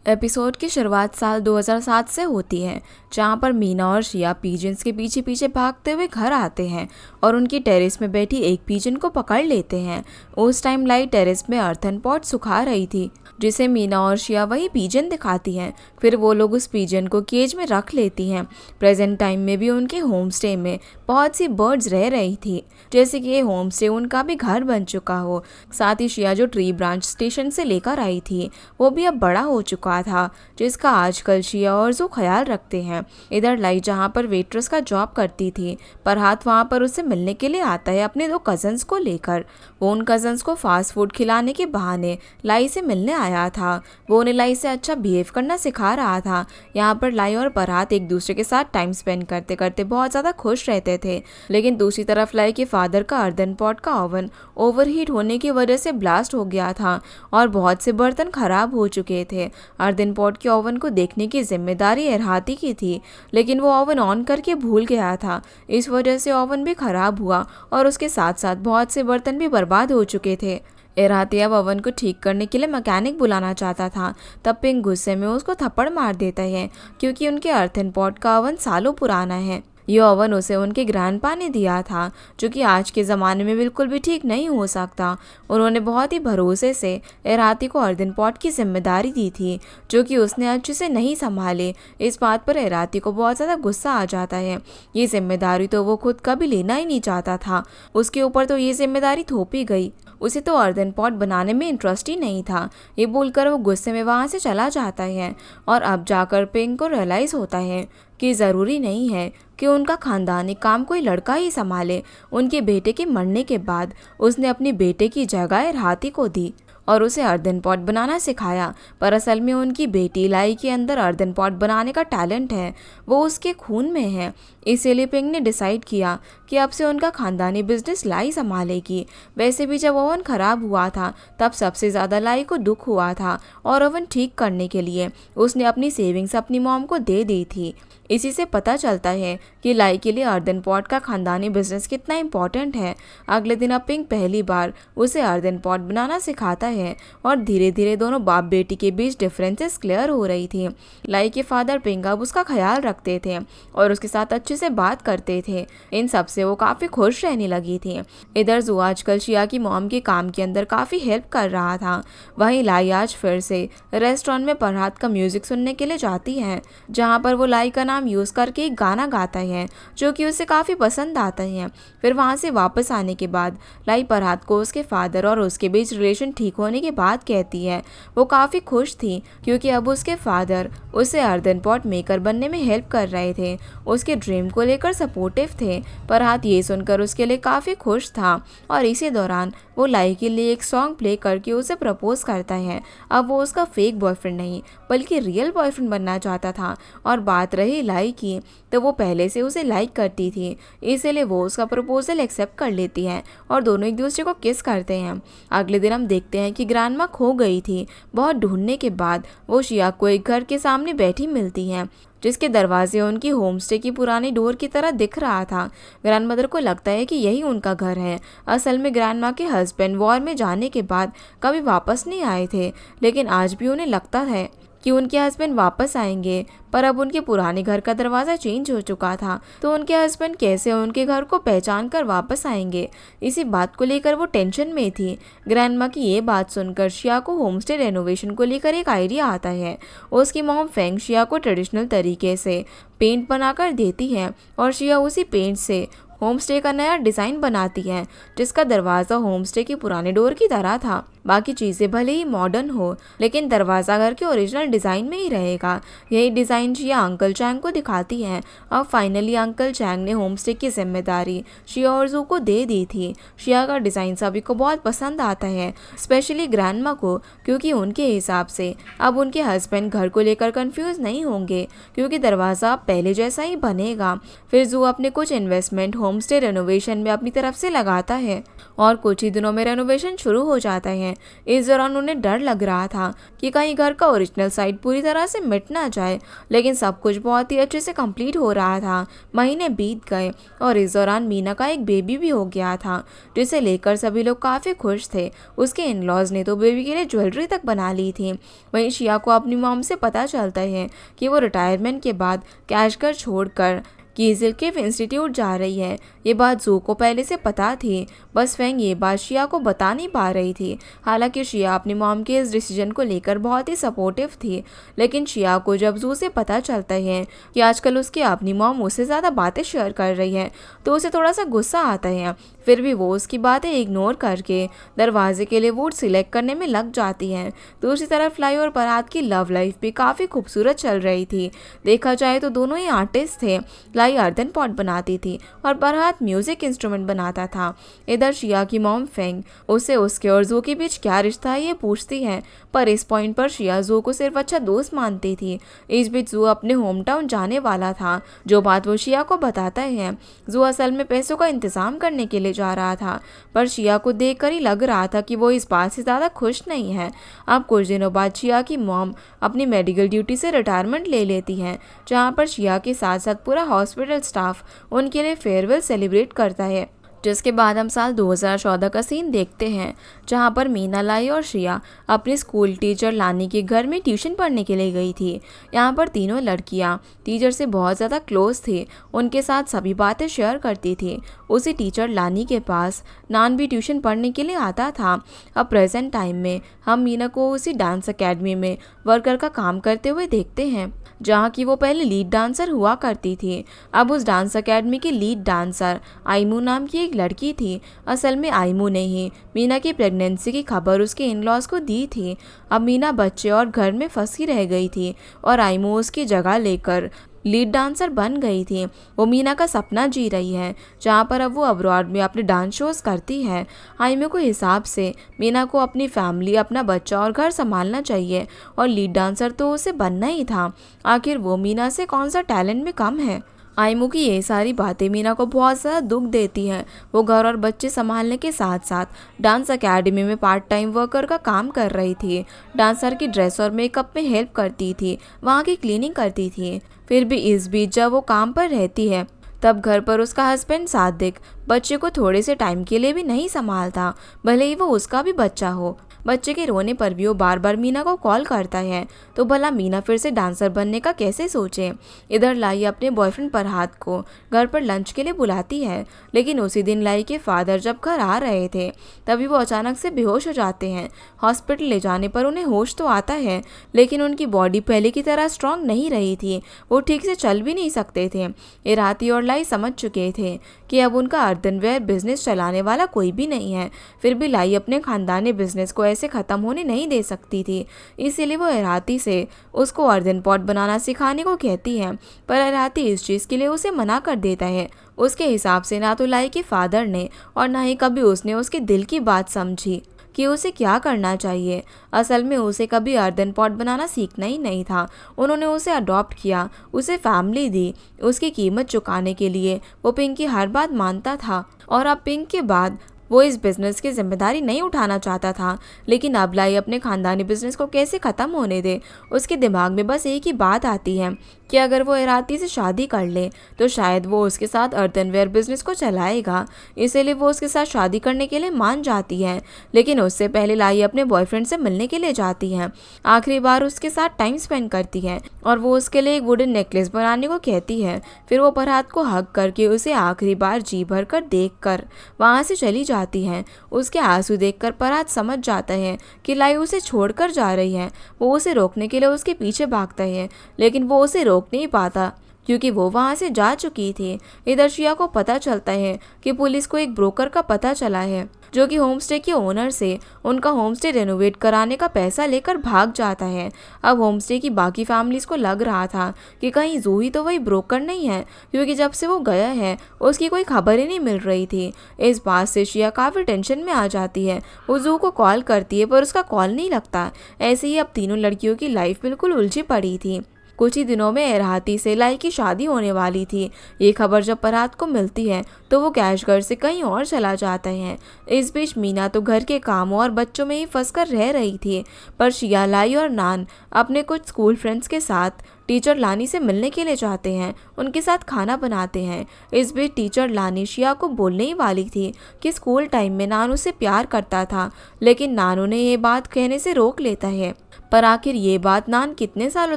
Episode की शुरुआत साल 2007 से होती है, जहाँ पर मीना और शिया पीजन्स के पीछे पीछे भागते हुए घर आते हैं और उनकी टेरेस में बैठी एक पीजन को पकड़ लेते हैं। उस टाइम लाई टेरेस में अर्थन पॉट सुखा रही थी, जिसे मीना और शिया वही पीजन दिखाती हैं। फिर वो लोग उस पीजन को केज में रख लेती हैं। प्रेजेंट टाइम में भी उनके होम स्टे में बहुत सी बर्ड्स रह रही थी, जैसे कि ये होम स्टे उनका भी घर बन चुका हो। साथ ही शिया जो ट्री ब्रांच स्टेशन से लेकर आई थी वो भी अब बड़ा हो चुका था, जिसका आजकल शिया और जो ख्याल रखते हैं। इधर लाई जहाँ पर वेट्रेस का जॉब करती थी, फरहाद वहाँ पर उससे मिलने के लिए आता है अपने 2 कजन्स को लेकर। वो उन कजन्स को फास्ट फूड खिलाने के बहाने लाई से मिलने आया था। वो उन्हें लाई से अच्छा बिहेव करना सिखा रहा था। यहाँ पर लाई और फरहाद एक दूसरे के साथ टाइम स्पेंड करते करते बहुत ज़्यादा खुश रहते थे। लेकिन दूसरी तरफ लाई के फादर का अर्दन पॉट का ओवन ओवरहीट होने की वजह से ब्लास्ट हो गया था और बहुत से बर्तन खराब हो चुके थे। अर्दन पॉट के ओवन को देखने की जिम्मेदारी एरहाती की थी, लेकिन वो ओवन ऑन करके भूल गया था। इस वजह से ओवन भी खराब हुआ और उसके साथ साथ बहुत से बर्तन भी बर्बाद हो चुके थे। एरहाती अब ओवन को ठीक करने के लिए मैकेनिक बुलाना चाहता था। तब पिंक गुस्से में उसको थप्पड़ मार देता है, क्योंकि उनके अर्थन पॉट का ओवन सालों पुराना है। ये ओवन उसे उनके ग्रैंडपा ने दिया था, जो कि आज के ज़माने में बिल्कुल भी ठीक नहीं हो सकता। उन्होंने बहुत ही भरोसे से एरहाती को अर्दन पॉट की जिम्मेदारी दी थी, जो कि उसने अच्छे से नहीं संभाले। इस बात पर एरहाती को बहुत ज़्यादा गुस्सा आ जाता है। ये जिम्मेदारी तो वो खुद कभी लेना ही नहीं चाहता था, उसके ऊपर तो ये जिम्मेदारी थोपी गई। उसे तो अर्दन पॉट बनाने में इंटरेस्ट ही नहीं था। ये बोलकर वो गुस्से में वहाँ से चला जाता है और अब जाकर पिंक को रियलाइज़ होता है कि ज़रूरी नहीं है कि उनका खानदानी काम कोई लड़का ही संभाले। उनके बेटे के मरने के बाद उसने अपनी बेटे की जगह एरहाती को दी और उसे अर्दन पॉट बनाना सिखाया। पर असल में उनकी बेटी लाई के अंदर अर्दन पॉट बनाने का टैलेंट है, वो उसके खून में है। इसीलिए पिंक ने डिसाइड किया कि अब से उनका खानदानी बिजनेस लाई संभालेगी। वैसे भी जब ओवन ख़राब हुआ था तब सबसे ज़्यादा लाई को दुख हुआ था और ओवन ठीक करने के लिए उसने अपनी सेविंग्स अपनी मॉम को दे दी थी। इसी से पता चलता है कि लाई के लिए अर्दन पॉट का खानदानी बिजनेस कितना इम्पोर्टेंट है। अगले दिन अब पिंक पहली बार उसे अर्दन पॉट बनाना सिखाता है और धीरे धीरे दोनों बाप बेटी के बीच डिफरेंसेस क्लियर हो रही थी। लाई के फादर पिंक अब उसका ख्याल रखते थे और उसके साथ अच्छे से बात करते थे। इन सब से वो काफ़ी खुश रहने लगी थी। इधर जू आजकल शिया की मॉम के काम के अंदर काफ़ी हेल्प कर रहा था। वहीं लाई आज फिर से रेस्टोरेंट में फरहाद का म्यूजिक सुनने के लिए जाती है, जहाँ पर वो लाई का नाम यूज़ करके एक गाना गाता है, जो कि उसे काफ़ी पसंद आता है। फिर वहाँ से वापस आने के बाद लाई फरहाद को उसके फादर और उसके बीच रिलेशन ठीक होने के बाद कहती है। वो काफ़ी खुश थी, क्योंकि अब उसके फादर उसे अर्दन पॉट मेकर बनने में हेल्प कर रहे थे, उसके ड्रीम को लेकर सपोर्टिव थे। फरहाद ये सुनकर उसके लिए काफ़ी खुश था और इसी दौरान वो लाई के लिए एक सॉन्ग प्ले करके उसे प्रपोज करता है। अब वो उसका फेक बॉयफ्रेंड नहीं बल्कि रियल बॉयफ्रेंड बनना चाहता था। और बात रही लाई की, तो वो पहले से उसे लाइक करती थी, इसीलिए वो उसका प्रपोजल एक्सेप्ट कर लेती है और दोनों एक दूसरे को किस करते हैं। अगले दिन हम देखते हैं कि ग्रैंडमा खो गई थी। बहुत ढूंढने के बाद वो शिया को एक घर के सामने बैठी मिलती हैं, जिसके दरवाजे उनकी होमस्टे की पुरानी डोर की तरह दिख रहा था। ग्रैंडमदर को लगता है कि यही उनका घर है। असल में ग्रैंडमा के हस्बैंड वॉर में जाने के बाद कभी वापस नहीं आए थे, लेकिन आज भी उन्हें लगता है कि उनके हस्बैंड वापस आएंगे। पर अब उनके पुराने घर का दरवाज़ा चेंज हो चुका था, तो उनके हस्बैंड कैसे उनके घर को पहचान कर वापस आएंगे, इसी बात को लेकर वो टेंशन में थी। ग्रैंडमा की ये बात सुनकर शिया को होमस्टे रेनोवेशन को लेकर एक आइडिया आता है। उसकी मॉम फेंग शिया को ट्रेडिशनल तरीके से पेंट बनाकर देती है और शिया उसी पेंट से होमस्टे का नया डिज़ाइन बनाती है, जिसका दरवाज़ा होमस्टे की पुराने डोर की तरह था। बाकी चीज़ें भले ही मॉडर्न हो, लेकिन दरवाज़ा घर के ओरिजिनल डिज़ाइन में ही रहेगा। यही डिज़ाइन शिया अंकल चैंग को दिखाती है। अब फाइनली अंकल चैंग ने होमस्टे की जिम्मेदारी शिया और जू को दे दी थी। शिया का डिज़ाइन सभी को बहुत पसंद आता है, स्पेशली ग्रैंडमा को, क्योंकि उनके हिसाब से अब उनके हस्बैंड घर को लेकर कंफ्यूज नहीं होंगे, क्योंकि दरवाज़ा अब पहले जैसा ही बनेगा। फिर जू अपने कुछ इन्वेस्टमेंट होम स्टे रेनोवेशन में अपनी तरफ से लगाता है और कुछ ही दिनों में रेनोवेशन शुरू हो जाता है। इस दौरान उन्हें डर लग रहा था कि कहीं घर का ओरिजिनल साइट पूरी तरह से मिट ना जाए, लेकिन सब कुछ बहुत ही अच्छे से कंप्लीट हो रहा था। महीने बीत गए और इस दौरान मीना का एक बेबी भी हो गया था, जिसे लेकर सभी लोग काफ़ी खुश थे। उसके इन लॉज ने तो बेबी के लिए ज्वेलरी तक बना ली थी। वहीं शिया को अपनी मॉम से पता चलता है कि वो रिटायरमेंट के बाद कैश घर छोड़कर कीजिल केव इंस्टीट्यूट जा रही है। ये बात जू को पहले से पता थी, बस फेंग ये बात शिया को बता नहीं पा रही थी। हालांकि शिया अपनी मॉम के इस डिसीजन को लेकर बहुत ही सपोर्टिव थी, लेकिन शिया को जब जू से पता चलता है कि आजकल उसकी अपनी मॉम उससे ज़्यादा बातें शेयर कर रही है तो उसे थोड़ा सा गुस्सा आता है। फिर भी वो उसकी बातें इग्नोर करके दरवाजे के लिए वुड सिलेक्ट करने में लग जाती है। दूसरी तरफ लाई और परात की लव लाइफ भी काफ़ी खूबसूरत चल रही थी। देखा जाए तो दोनों ही आर्टिस्ट थे। लाई अर्धन पॉट बनाती थी और परात म्यूजिक इंस्ट्रूमेंट बनाता था। इधर शिया की मॉम फेंग उसे उसके और जू के बीच क्या रिश्ता है ये पूछती है, पर इस पॉइंट पर शिया जू को सिर्फ अच्छा दोस्त मानती थी। इस बीच जू अपने होम टाउन जाने वाला था, जो बात वो शिया को बताता है। जू असल में पैसों का इंतजाम करने के लिए जा रहा था, पर शिया को देखकर ही लग रहा था कि वो इस बात से ज़्यादा खुश नहीं है। अब कुछ दिनों बाद शिया की मॉम अपनी मेडिकल ड्यूटी से रिटायरमेंट ले लेती है, जहाँ पर शिया के साथ साथ पूरा हॉस्पिटल स्टाफ उनके लिए फेयरवेल सेलिब्रेट करता है। जिसके बाद हम साल 2014 का सीन देखते हैं, जहां पर मीना, लाई और श्रिया अपनी स्कूल टीचर लानी के घर में ट्यूशन पढ़ने के लिए गई थी। यहां पर तीनों लड़कियां टीचर से बहुत ज़्यादा क्लोज थी, उनके साथ सभी बातें शेयर करती थी। उसी टीचर लानी के पास नान भी ट्यूशन पढ़ने के लिए आता था। अब प्रेजेंट टाइम में हम मीना को उसी डांस अकेडमी में वर्कर का काम करते हुए देखते हैं, जहाँ की वो पहले लीड डांसर हुआ करती थी। अब उस डांस अकेडमी की लीड डांसर आइमू नाम की एक लड़की थी। असल में आइमू ने ही मीना की प्रेगनेंसी की खबर उसके इन लॉज को दी थी। अब मीना बच्चे और घर में फंसी रह गई थी और आइमू उसकी जगह लेकर लीड डांसर बन गई थी। वो मीना का सपना जी रही है, जहाँ पर अब वो अब्रॉड में अपने डांस शोज करती है। आइमू के हिसाब से मीना को अपनी फैमिली, अपना बच्चा और घर संभालना चाहिए और लीड डांसर तो उसे बनना ही था। आखिर वो मीना से कौन सा टैलेंट में कम है। आइमू की ये सारी बातें मीना को बहुत ज़्यादा दुख देती हैं। वो घर और बच्चे संभालने के साथ साथ डांस एकेडमी में पार्ट टाइम वर्कर का काम कर रही थी। डांसर की ड्रेस और मेकअप में हेल्प करती थी, वहाँ की क्लीनिंग करती थी। फिर भी इस बीच जब वो काम पर रहती है, तब घर पर उसका हस्बैंड सादिक बच्चे को थोड़े से टाइम के लिए भी नहीं संभालता, भले ही वो उसका भी बच्चा हो। बच्चे के रोने पर भी वो बार बार मीना को कॉल करता है, तो भला मीना फिर से डांसर बनने का कैसे सोचे। इधर लाई अपने बॉयफ्रेंड फरहाद को घर पर लंच के लिए बुलाती है, लेकिन उसी दिन लाई के फादर जब घर आ रहे थे तभी वो अचानक से बेहोश हो जाते हैं। हॉस्पिटल ले जाने पर उन्हें होश तो आता है, लेकिन उनकी बॉडी पहले की तरह स्ट्रांग नहीं रही थी, वो ठीक से चल भी नहीं सकते थे। इराती और लाई समझ चुके थे कि अब उनका अर्धनवेयर बिजनेस चलाने वाला कोई भी नहीं है। फिर भी लाई अपने खानदानी बिजनेस को ऐसे ख़त्म होने नहीं दे सकती थी, इसीलिए वो इराती से उसको अर्धन पॉट बनाना सिखाने को कहती है, पर इराती इस चीज़ के लिए उसे मना कर देता है। उसके हिसाब से ना तो लाई के फादर ने और ना ही कभी उसने उसके दिल की बात समझी कि उसे क्या करना चाहिए। असल में उसे कभी अर्धन पॉट बनाना सीखना ही नहीं था। उन्होंने उसे अडॉप्ट किया, उसे फैमिली दी, उसकी कीमत चुकाने के लिए वो पिंक की हर बात मानता था और अब पिंक के बाद वो इस बिज़नेस की जिम्मेदारी नहीं उठाना चाहता था। लेकिन अब लाई अपने खानदानी बिजनेस को कैसे ख़त्म होने दे। उसके दिमाग में बस एक ही बात आती है कि अगर वो इराती से शादी कर ले तो शायद वो उसके साथ अर्धनवेयर बिजनेस को चलाएगा, इसीलिए वो उसके साथ शादी करने के लिए मान जाती है। लेकिन उससे पहले लाई अपने बॉयफ्रेंड से मिलने के लिए जाती है, आखिरी बार उसके साथ टाइम स्पेंड करती है और वो उसके लिए एक वुडन नेकलेस बनाने को कहती है। फिर वो फरहाद को हग करके उसे आखिरी बार जी भर कर देख कर वहाँ से चली जाती है। उसके आंसू देखकर फरहाद समझ जाता है कि लाई उसे छोड़कर जा रही है। वो उसे रोकने के लिए उसके पीछे भागता है, लेकिन वो उसे रोक नहीं पाता क्योंकि वो वहाँ से जा चुकी थी। इधर शिया को पता चलता है कि पुलिस को एक ब्रोकर का पता चला है जो कि होमस्टे के ओनर से उनका होमस्टे रेनोवेट कराने का पैसा लेकर भाग जाता है। अब होमस्टे की बाकी फैमिलीज को लग रहा था कि कहीं जूही तो वही ब्रोकर नहीं है, क्योंकि जब से वो गया है उसकी कोई खबर ही नहीं मिल रही थी। इस बात से शिया काफ़ी टेंशन में आ जाती है। वो जू को कॉल करती है पर उसका कॉल नहीं लगता। ऐसे ही अब तीनों लड़कियों की लाइफ बिल्कुल उलझी पड़ी थी। कुछ ही दिनों में इराती से लाई की शादी होने वाली थी। ये खबर जब परात को मिलती है तो वो कैश घर से कहीं और चला जाता है। इस बीच मीना तो घर के कामों और बच्चों में ही फंसकर रह रही थी, पर शिया, लाई और नान अपने कुछ स्कूल फ्रेंड्स के साथ टीचर लानी से मिलने के लिए जाते हैं। उनके साथ खाना बनाते हैं। इस बीच टीचर लानी शिया को बोलने ही वाली थी कि स्कूल टाइम में नानू से प्यार करता था, लेकिन नानू ने ये बात कहने से रोक लेता है। पर आखिर ये बात नान कितने सालों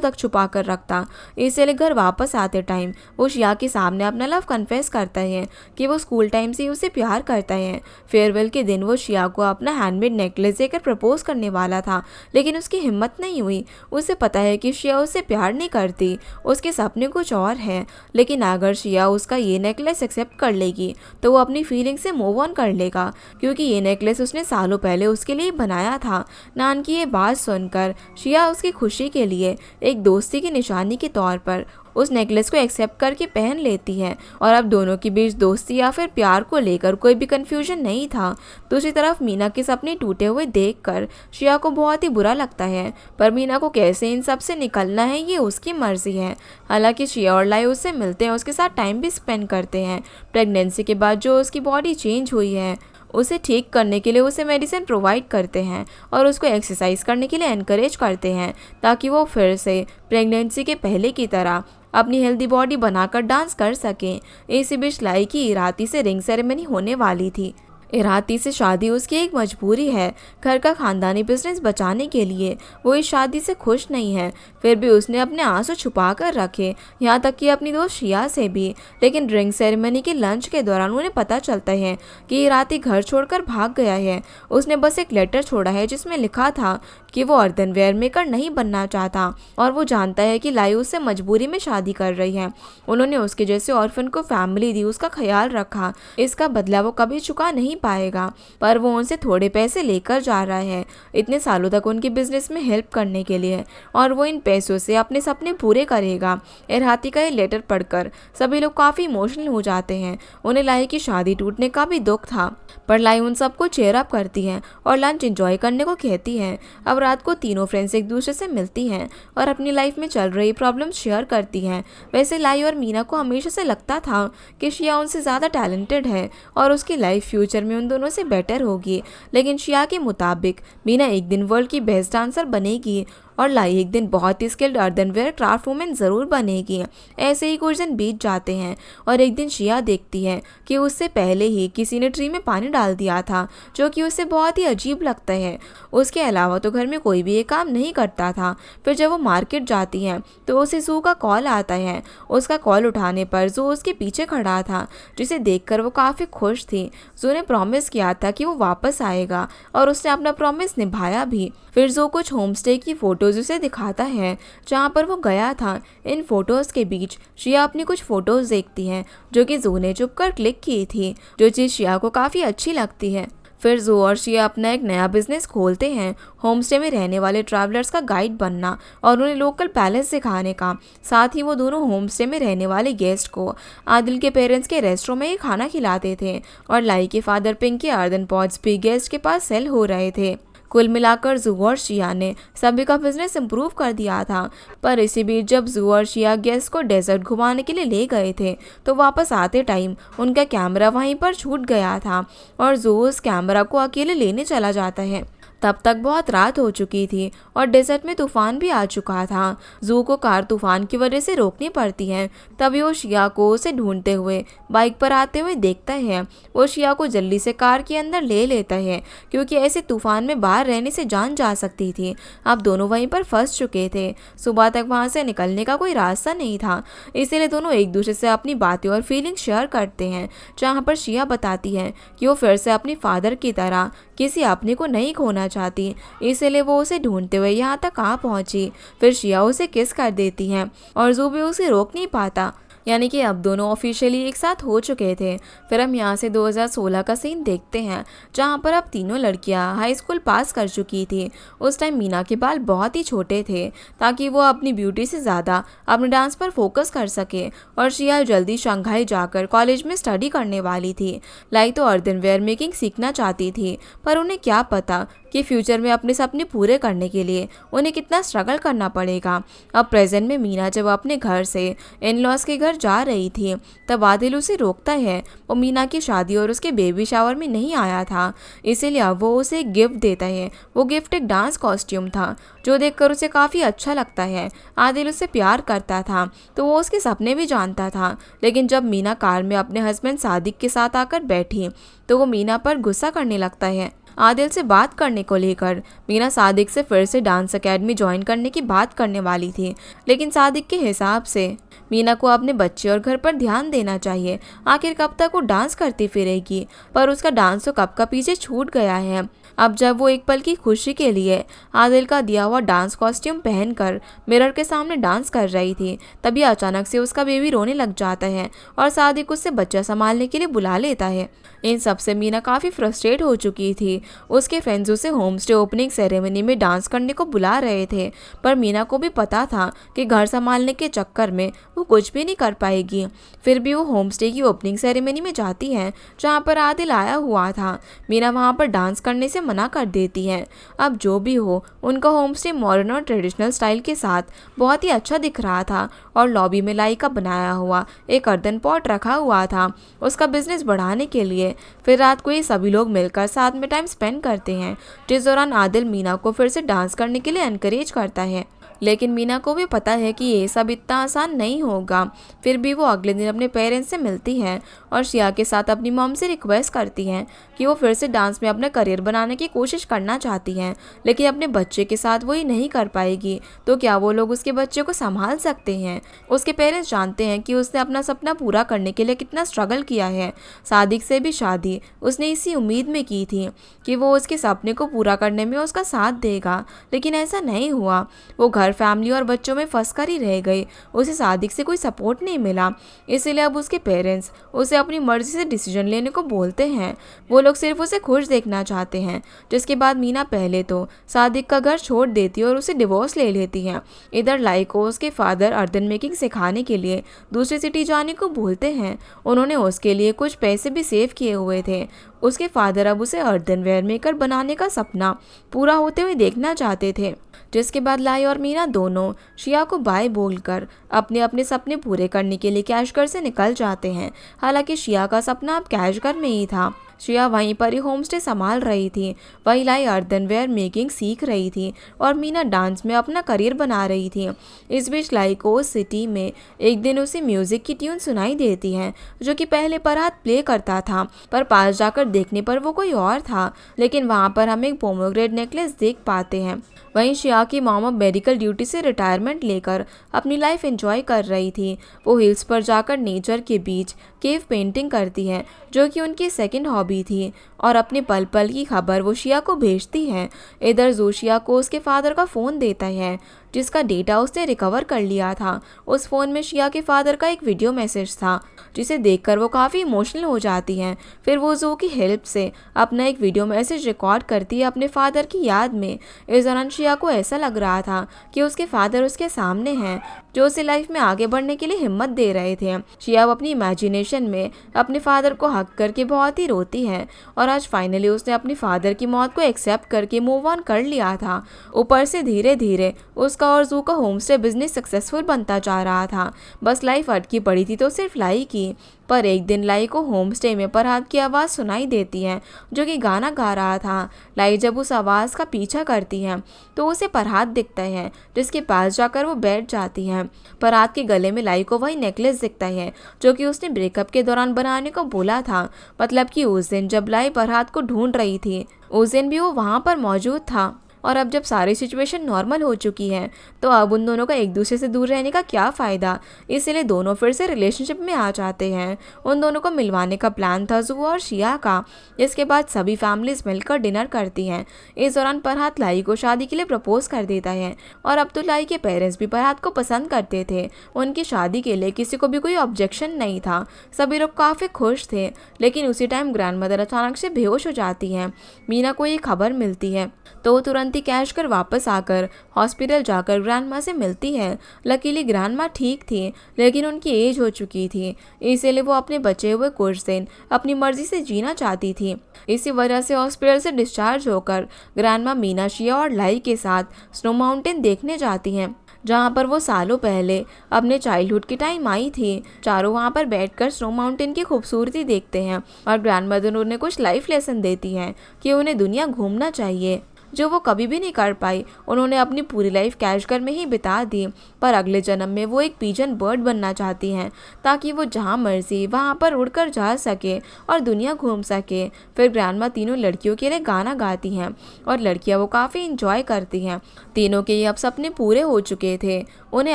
तक छुपा कर रखता। इसलिए घर वापस आते टाइम वो शिया के सामने अपना लव कन्फेस करता है कि वो स्कूल टाइम से ही उसे प्यार करता है। फेयरवेल के दिन वो शिया को अपना हैंडमेड नेकलेस देकर प्रपोज करने वाला था, लेकिन उसकी हिम्मत नहीं हुई। उसे पता है कि शिया उससे प्यार नहीं करती, उसके सपने कुछ और है। लेकिन अगर शिया उसका ये नेकलेस एक्सेप्ट कर लेगी तो वो अपनी फीलिंग से मूव ऑन कर लेगा, क्योंकि ये नेकलेस उसने सालों पहले उसके लिए बनाया था। नान की ये बात सुनकर शिया उसकी खुशी के लिए एक दोस्ती की निशानी के तौर पर उस नेकलेस को एक्सेप्ट करके पहन लेती है, और अब दोनों के बीच दोस्ती या फिर प्यार को लेकर कोई भी कंफ्यूजन नहीं था। दूसरी तरफ मीना के सपने टूटे हुए देखकर शिया को बहुत ही बुरा लगता है, पर मीना को कैसे इन सब से निकलना है ये उसकी मर्जी है। हालांकि शिया और लाई उससे मिलते हैं, उसके साथ टाइम भी स्पेंड करते हैं। प्रेगनेंसी के बाद जो उसकी बॉडी चेंज हुई है उसे ठीक करने के लिए उसे मेडिसिन प्रोवाइड करते हैं और उसको एक्सरसाइज करने के लिए एनकरेज करते हैं, ताकि वो फिर से प्रेगनेंसी के पहले की तरह अपनी हेल्दी बॉडी बनाकर डांस कर सकें। इसी बीच लाई की इराती से रिंग सेरेमनी होने वाली थी। इराती से शादी उसकी एक मजबूरी है। घर का खानदानी बिजनेस बचाने के लिए वो इस शादी से खुश नहीं है, फिर भी उसने अपने आंसू छुपा कर रखे, यहाँ तक कि अपनी दोस्त शिया से भी। लेकिन रिंग सेरेमनी के लंच के दौरान उन्हें पता चलता है कि इराती घर छोड़कर भाग गया है। उसने बस एक लेटर छोड़ा है जिसमें लिखा था कि वो अर्धनवेयर मेकर नहीं बनना चाहता, और वो जानता है कि लाई उससे मजबूरी में शादी कर रही है। उन्होंने उसके जैसे ऑर्फन को फैमिली दी, उसका ख्याल रखा, इसका बदला वो कभी चुका नहीं पाएगा, पर वो उनसे थोड़े पैसे लेकर जा रहा है इतने सालों तक उनके बिजनेस में हेल्प करने के लिए, और वो इन पैसों से अपने सपने पूरे करेगा। इराती का ये लेटर पढ़कर सभी लोग काफ़ी इमोशनल हो जाते हैं। उन्हें लाई की शादी टूटने का भी दुख था, पर लाई उन सबको चेयर अप करती है और लंच एंजॉय करने को कहती है। अब रात को तीनों फ्रेंड्स एक दूसरे से मिलती हैं और अपनी लाइफ में चल रही प्रॉब्लम्स शेयर करती हैं। वैसे लाई और मीना को हमेशा से लगता था कि शिया उनसे ज़्यादा टैलेंटेड है और उसकी लाइफ फ्यूचर में उन दोनों से बेटर होगी, लेकिन शिया के मुताबिक मीना एक दिन वर्ल्ड की बेस्ट डांसर बनेगी और लाई एक दिन बहुत ही स्किल्ड अर्धनवेयर क्राफ्ट वुमेन ज़रूर बनेगी। ऐसे ही कुछ दिन बीत जाते हैं और एक दिन शिया देखती है कि उससे पहले ही किसी ने ट्री में पानी डाल दिया था, जो कि उसे बहुत ही अजीब लगता है। उसके अलावा तो घर में कोई भी ये काम नहीं करता था। फिर जब वो मार्केट जाती है तो उसे जू का कॉल आता है। उसका कॉल उठाने पर जू उसके पीछे खड़ा था, जिसे देखकर वो काफ़ी खुश थी। जू ने प्रॉमिस किया था कि वो वापस आएगा और उसने अपना प्रॉमिस निभाया भी। फिर जू कुछ होम स्टे की फोटोज उसे दिखाता है जहाँ पर वो गया था। इन फोटोज के बीच शिया अपनी कुछ फोटोज देखती है जो कि जू ने चुप कर क्लिक की थी, जो चीज़ शिया को काफ़ी अच्छी लगती है। फिर जू और शिया अपना एक नया बिजनेस खोलते हैं, होम स्टे में रहने वाले ट्रैवलर्स का गाइड बनना और उन्हें लोकल पैलेस दिखाने का। साथ ही वो दोनों होम स्टे में रहने वाले गेस्ट को आदिल के पेरेंट्स के रेस्टोरेंट में ही खाना खिलाते थे, और लाई के फादर पिंक के अर्दन पॉट्स भी गेस्ट के पास सेल हो रहे थे। कुल मिलाकर जू और शिया ने सभी का बिजनेस इम्प्रूव कर दिया था। पर इसी बीच जब जू और शिया गेस्ट को डेजर्ट घुमाने के लिए ले गए थे तो वापस आते टाइम उनका कैमरा वहीं पर छूट गया था और जू उस कैमरा को अकेले लेने चला जाता है। तब तक बहुत रात हो चुकी थी और डेजर्ट में तूफान भी आ चुका था। जू को कार तूफान की वजह से रोकनी पड़ती है। तभी वो शिया को उसे ढूंढते हुए बाइक पर आते हुए देखता है। वो शिया को जल्दी से कार के अंदर ले लेता है, क्योंकि ऐसे तूफान में बाहर रहने से जान जा सकती थी। अब दोनों वहीं पर फंस चुके थे। सुबह तक वहाँ से निकलने का कोई रास्ता नहीं था, इसीलिए दोनों एक दूसरे से अपनी बातें और फीलिंग शेयर करते हैं, जहाँ पर शिया बताती है कि वो फिर से अपनी फादर की तरह किसी अपने को नहीं खोना चाहती, इसलिए वो उसे ढूंढते हुए यहाँ तक आ पहुंची। फिर शिया उसे किस कर देती है और जू भी उसे रोक नहीं पाता। यानी कि अब दोनों ऑफिशियली एक साथ हो चुके थे। फिर हम यहाँ से 2016 का सीन देखते हैं, जहाँ पर अब तीनों लड़कियाँ हाई स्कूल पास कर चुकी थी। उस टाइम मीना के बाल बहुत ही छोटे थे, ताकि वो अपनी ब्यूटी से ज़्यादा अपने डांस पर फोकस कर सके। और शिया जल्दी शंघाई जाकर कॉलेज में स्टडी करने वाली थी। लाई तो अर्दनवेयर मेकिंग सीखना चाहती थी, पर उन्हें क्या पता कि फ्यूचर में अपने सपने पूरे करने के लिए उन्हें कितना स्ट्रगल करना पड़ेगा। अब प्रेजेंट में मीना जब अपने घर से इन लॉज के घर जा रही थी, तब आदिल उसे रोकता है। वो मीना की शादी और उसके बेबी शावर में नहीं आया था, इसीलिए अब वो उसे एक गिफ्ट देता है। वो गिफ्ट एक डांस कॉस्ट्यूम था, जो देखकर उसे काफ़ी अच्छा लगता है। आदिल उससे प्यार करता था, तो वो उसके सपने भी जानता था। लेकिन जब मीना कार में अपने हस्बैंड सादिक के साथ आकर बैठी, तो वो मीना पर गुस्सा करने लगता है। आदिल से बात करने को लेकर मीना सादिक से फिर से डांस एकेडमी ज्वाइन करने की बात करने वाली थी, लेकिन सादिक के हिसाब से मीना को अपने बच्चे और घर पर ध्यान देना चाहिए। आखिर कब तक वो डांस करती फिरेगी, पर उसका डांस तो कब का पीछे छूट गया है। अब जब वो एक पल की खुशी के लिए आदिल का दिया हुआ डांस कॉस्ट्यूम पहनकर मिरर के सामने डांस कर रही थी, तभी अचानक से उसका बेबी रोने लग जाता है और सादिक उससे बच्चा संभालने के लिए बुला लेता है। इन सब से मीना काफ़ी फ्रस्ट्रेट हो चुकी थी। उसके फ्रेंड्स उसे होम स्टे ओपनिंग सेरेमनी में डांस करने को बुला रहे थे, पर मीना को भी पता था कि घर संभालने के चक्कर में वो कुछ भी नहीं कर पाएगी। फिर भी वो होम स्टे की ओपनिंग सेरेमनी में जाती है, जहाँ पर आदिल आया हुआ था। मीना वहाँ पर डांस करने से मना कर देती है। अब जो भी हो, उनका होम स्टे मॉडर्न और ट्रेडिशनल स्टाइल के साथ बहुत ही अच्छा दिख रहा था, और लॉबी में लाई का बनाया हुआ एक अर्दन पॉट रखा हुआ था उसका बिजनेस बढ़ाने के लिए। फिर रात को ये सभी लोग मिलकर साथ में टाइम स्पेंड करते हैं, जिस दौरान आदिल मीना को फिर से डांस करने के लिए एनकरेज करता है। लेकिन मीना को भी पता है कि ये सब इतना आसान नहीं होगा। फिर भी वो अगले दिन अपने पेरेंट्स से मिलती है और शिया के साथ अपनी मॉम से रिक्वेस्ट करती है कि वो फिर से डांस में अपना करियर बनाने की कोशिश करना चाहती हैं, लेकिन अपने बच्चे के साथ वो ये नहीं कर पाएगी। तो क्या वो लोग उसके बच्चे को संभाल सकते हैं? उसके पेरेंट्स जानते हैं कि उसने अपना सपना पूरा करने के लिए कितना स्ट्रगल किया है। सादिक से भी शादी उसने इसी उम्मीद में की थी कि वो उसके सपने को पूरा करने में उसका साथ देगा, लेकिन ऐसा नहीं हुआ। वो घर फैमिली और बच्चों में फंस कर ही रह गई। उसे सादिक से कोई सपोर्ट नहीं मिला, इसीलिए अब उसके पेरेंट्स उसे अपनी मर्जी से डिसीजन लेने को बोलते हैं। वो लोग सिर्फ उसे खुश देखना चाहते हैं। जिसके बाद मीना पहले तो सादिक का घर छोड़ देती है और उसे डिवोर्स ले लेती है। इधर लाई को उसके फादर अर्दन मेकिंग सिखाने के लिए दूसरी सिटी जाने को बोलते हैं। उन्होंने उसके लिए कुछ पैसे भी सेव किए हुए थे। उसके फादर अब उसे अर्दनवेयर मेकर बनाने का सपना पूरा होते हुए देखना चाहते थे। जिसके बाद लाई और मीना दोनों शिया को बाय बोलकर अपने अपने सपने पूरे करने के लिए कैशगर से निकल जाते हैं। हालांकि शिया का सपना अब कैशगर में ही था। शिया वहीं पर ही होम स्टे संभाल रही थी, वहीं लाई अर्दनवेयर मेकिंग सीख रही थी और मीना डांस में अपना करियर बना रही थी। इस बीच लाई को उस सिटी में एक दिन उसे म्यूजिक की ट्यून सुनाई देती है, जो कि पहले फरहाद प्ले करता था, पर पास जाकर देखने पर वो कोई और था। लेकिन वहाँ पर हम एक पोमोग्रेनेट नेकलेस देख पाते हैं। वहीं शिया की मॉम अब मेडिकल ड्यूटी से रिटायरमेंट लेकर अपनी लाइफ एंजॉय कर रही थी। वो हिल्स पर जाकर नेचर के बीच केव पेंटिंग करती है, जो कि उनकी सेकंड हॉबी थी, और अपने पल पल की खबर वो शिया को भेजती है। इधर जोशिया को उसके फादर का फ़ोन देता है, जिसका डेटा उसने रिकवर कर लिया था। उस फ़ोन में शिया के फादर का एक वीडियो मैसेज था, जिसे देखकर वो काफ़ी इमोशनल हो जाती हैं। फिर वो जो की हेल्प से अपना एक वीडियो मैसेज रिकॉर्ड करती है अपने फादर की याद में। इस दौरान शिया को ऐसा लग रहा था कि उसके फादर उसके सामने हैं, जो उसे लाइफ में आगे बढ़ने के लिए हिम्मत दे रहे थे। शिया अपनी इमेजिनेशन में अपने फादर को हक करके बहुत ही रोती है, और आज फाइनली उसने अपनी फादर की मौत को एक्सेप्ट करके मूव ऑन कर लिया था। ऊपर से धीरे धीरे उसका और जू का होम स्टे बिजनेस सक्सेसफुल बनता जा रहा था। बस लाइफ अटकी पड़ी थी तो सिर्फ लाई की। पर एक दिन लाई को होम स्टे में फरहाद की आवाज़ सुनाई देती है, जो कि गाना गा रहा था। लाई जब उस आवाज़ का पीछा करती है तो उसे फरहाद दिखता है, जिसके पास जाकर वो बैठ जाती है। फरहाद के गले में लाई को वही नेकलेस दिखता है, जो कि उसने ब्रेकअप के दौरान बनाने को बोला था। मतलब कि उस दिन जब लाई फरहाद को ढूंढ रही थी, उस दिन भी वो वहाँ पर मौजूद था। और अब जब सारी सिचुएशन नॉर्मल हो चुकी है तो अब उन दोनों का एक दूसरे से दूर रहने का क्या फ़ायदा, इसलिए दोनों फिर से रिलेशनशिप में आ जाते हैं। उन दोनों को मिलवाने का प्लान था जुआ और शिया का। इसके बाद सभी फैमिलीज मिलकर डिनर करती हैं। इस दौरान फरहाद लाई को शादी के लिए प्रपोज कर देता है और अब तो लाई के पेरेंट्स भी फरहाद को पसंद करते थे। उनकी शादी के लिए किसी को भी कोई ऑब्जेक्शन नहीं था, सभी लोग काफ़ी खुश थे। लेकिन उसी टाइम ग्रैंडमदर अचानक से बेहोश हो जाती हैं। मीना को ये खबर मिलती है तो वो तुरंत ही कैश कर वापस आकर हॉस्पिटल जाकर ग्रैंडमा से मिलती है। लकीली ग्रैंडमा ठीक थी लेकिन उनकी एज हो चुकी थी, इसीलिए वो अपने बचे हुए कुछ दिन अपनी मर्जी से जीना चाहती थी। इसी वजह से हॉस्पिटल से डिस्चार्ज होकर ग्रैंडमा मीना, शिया और लाई के साथ स्नो माउंटेन देखने जाती हैं, जहाँ पर वो सालों पहले अपने चाइल्डहुड के टाइम आई थी। चारों वहाँ पर बैठकर स्नो माउंटेन की खूबसूरती देखते हैं और ग्रैंडमदर उन्हें कुछ लाइफ लेसन देती हैं कि उन्हें दुनिया घूमना चाहिए, जो वो कभी भी नहीं कर पाई। उन्होंने अपनी पूरी लाइफ कैशगर में ही बिता दी, पर अगले जन्म में वो एक पिजन बर्ड बनना चाहती हैं ताकि वो जहाँ मर्जी वहाँ पर उड़कर जा सके और दुनिया घूम सके। फिर ग्रैंडमा तीनों लड़कियों के लिए गाना गाती हैं और लड़कियाँ वो काफ़ी इंजॉय करती हैं। तीनों के ये अब सपने पूरे हो चुके थे, उन्हें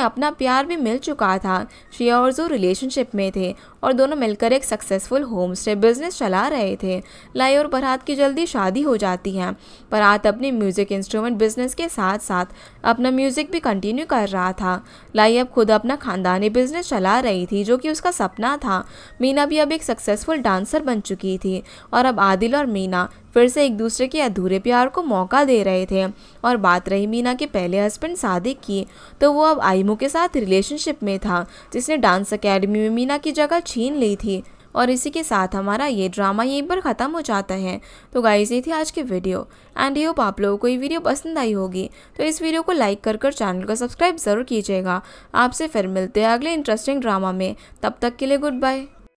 अपना प्यार भी मिल चुका था। शिया और जो रिलेशनशिप में थे और दोनों मिलकर एक सक्सेसफुल होम स्टे बिजनेस चला रहे थे। लाई और फरहाद की जल्दी शादी हो जाती है। फरहाद अपनी म्यूज़िक इंस्ट्रूमेंट बिजनेस के साथ साथ अपना म्यूज़िक भी कंटिन्यू कर रहा था। लाई अब खुद अपना खानदानी बिजनेस चला रही थी जो कि उसका सपना था। मीना भी अब एक सक्सेसफुल डांसर बन चुकी थी और अब आदिल और मीना फिर से एक दूसरे के अधूरे प्यार को मौका दे रहे थे। और बात रही मीना के पहले हस्बैंड सादिक की, तो वो अब आइमू के साथ रिलेशनशिप में था, जिसने डांस एकेडमी में मीना की जगह छीन ली थी। और इसी के साथ हमारा ये ड्रामा यहीं पर ख़त्म हो जाता है। तो गाइस, ये थी आज की वीडियो एंड होप आप लोगों को ये वीडियो पसंद आई होगी। तो इस वीडियो को लाइक कर चैनल को सब्सक्राइब ज़रूर कीजिएगा। आपसे फिर मिलते हैं अगले इंटरेस्टिंग ड्रामा में, तब तक के लिए गुड बाय।